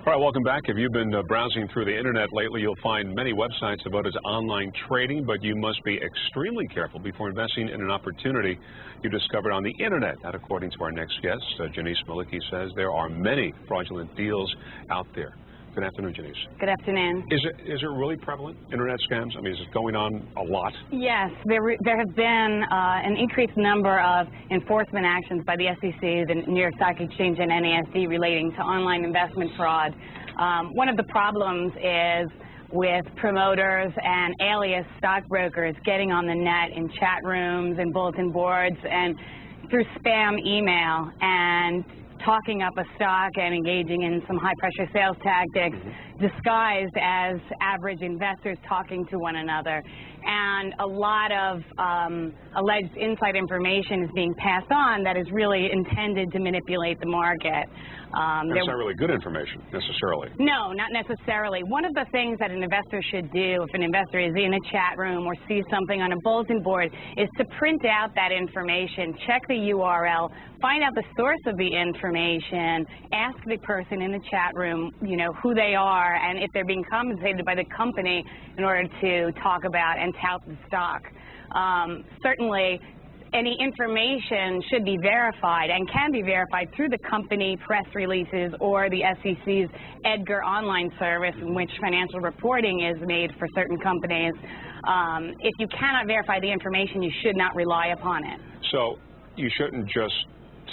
All right, welcome back. If you've been browsing through the internet lately, you'll find many websites devoted to online trading, but you must be extremely careful before investing in an opportunity you discovered on the internet. That, according to our next guest, Janice Malecki, says there are many fraudulent deals out there. Good afternoon, Janice. Good afternoon. Is it really prevalent, internet scams? I mean, is it going on a lot? Yes, there have been an increased number of enforcement actions by the SEC, the New York Stock Exchange, and NASD relating to online investment fraud. One of the problems is with promoters and alias stockbrokers getting on the net in chat rooms and bulletin boards and through spam email and talking up a stock and engaging in some high-pressure sales tactics disguised as average investors talking to one another. And a lot of alleged inside information is being passed on that is really intended to manipulate the market. That's not really good information, necessarily. No, not necessarily. One of the things that an investor should do if an investor is in a chat room or sees something on a bulletin board is to print out that information, check the URL, find out the source of the information, ask the person in the chat room, you know, who they are and if they're being compensated by the company in order to talk about and tout the stock. Certainly, any information should be verified and can be verified through the company press releases or the SEC's EDGAR online service in which financial reporting is made for certain companies. If you cannot verify the information, you should not rely upon it. So you shouldn't just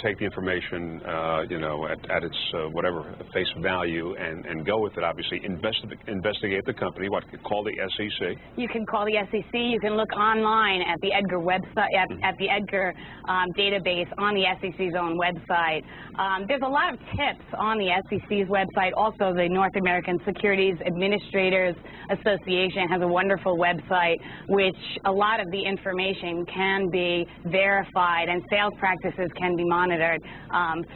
take the information, you know, at its whatever face value and go with it. Obviously, investigate the company. What, call the SEC? You can call the SEC. You can look online at the EDGAR website, at the EDGAR database on the SEC's own website. There's a lot of tips on the SEC's website. Also, the North American Securities Administrators Association has a wonderful website which a lot of the information can be verified and sales practices can be monitored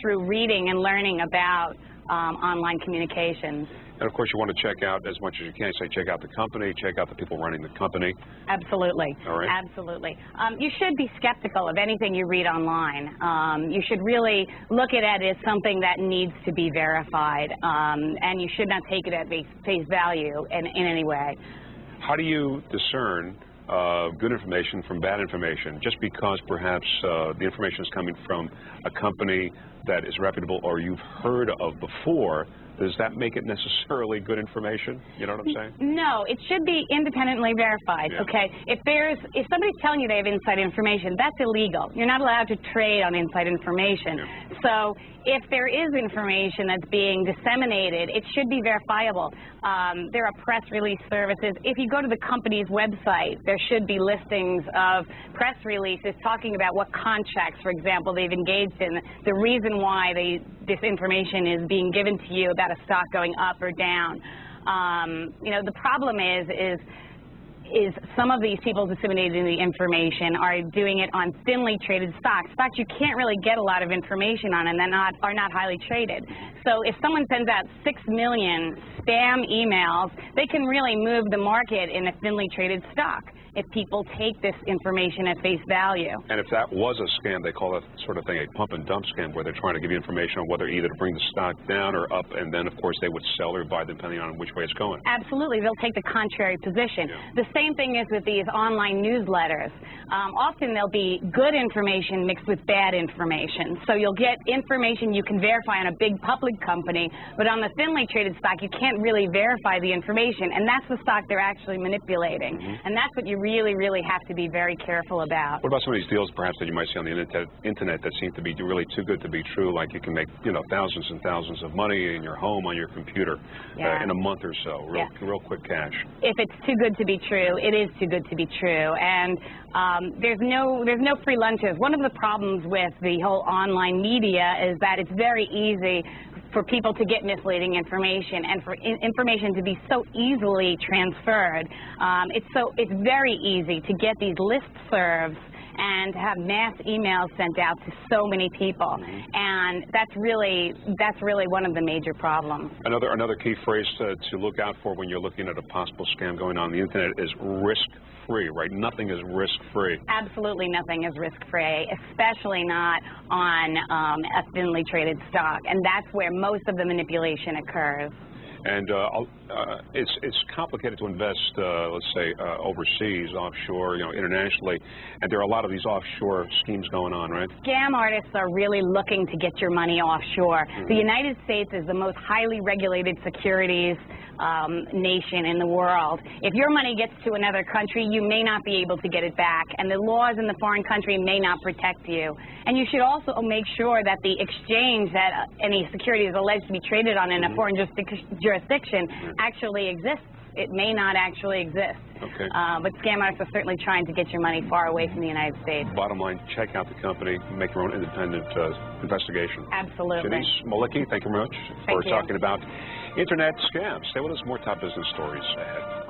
through reading and learning about online communications. And, of course, you want to check out as much as you can. Say check out the company, check out the people running the company. Absolutely. All right. Absolutely. You should be skeptical of anything you read online. You should really look at it as something that needs to be verified, and you should not take it at face value in any way. How do you discern good information from bad information? Just because perhaps the information is coming from a company that is reputable or you've heard of before, does that make it necessarily good information? You know what I'm saying? No, it should be independently verified. Yeah. Okay. If somebody's telling you they have inside information, that's illegal. You're not allowed to trade on inside information. Yeah. So if there is information that's being disseminated, it should be verifiable. There are press release services. If you go to the company's website, there should be listings of press releases talking about what contracts, for example, they've engaged in, the reason why this information is being given to you about a stock going up or down. You know, the problem is some of these people disseminating the information are doing it on thinly traded stocks you can't really get a lot of information on and are not highly traded. So if someone sends out 6 million spam emails, they can really move the market in a thinly traded stock if people take this information at face value. And if that was a scam, they call that sort of thing a pump and dump scam, where they're trying to give you information on whether either to bring the stock down or up, and then, of course, they would sell or buy depending on which way it's going. Absolutely. They'll take the contrary position. Yeah. The same thing is with these online newsletters. Often there'll be good information mixed with bad information. So you'll get information you can verify on a big public company, but on the thinly traded stock, you can't really verify the information, and that's the stock they're actually manipulating. And that's what you really, really have to be very careful about. What about some of these deals, perhaps, that you might see on the internet that seem to be really too good to be true, like you can make, you know, thousands and thousands of money in your home on your computer in a month or so, real quick cash? If it's too good to be true, it is too good to be true, and there's no free lunches. One of the problems with the whole online media is that it's very easy for people to get misleading information and for information to be so easily transferred. It's very easy to get these listservs and to have mass emails sent out to so many people. And that's really one of the major problems. Another key phrase to look out for when you're looking at a possible scam going on the internet is risk-free, right? Nothing is risk-free. Absolutely nothing is risk-free, especially not on a thinly traded stock. And that's where most of the manipulation occurs. And it's complicated to invest, let's say, overseas, offshore, internationally. And there are a lot of these offshore schemes going on, right? Scam artists are really looking to get your money offshore. The United States is the most highly regulated securities nation in the world. If your money gets to another country, you may not be able to get it back, and the laws in the foreign country may not protect you. And you should also make sure that the exchange that any security is alleged to be traded on in a foreign jurisdiction actually exists. It may not actually exist. Okay. But scam artists are certainly trying to get your money far away from the United States. Bottom line, check out the company, make your own independent investigation. Absolutely. Janice Malecki, thank you very much for talking about internet scams. Stay with us, more top business stories ahead.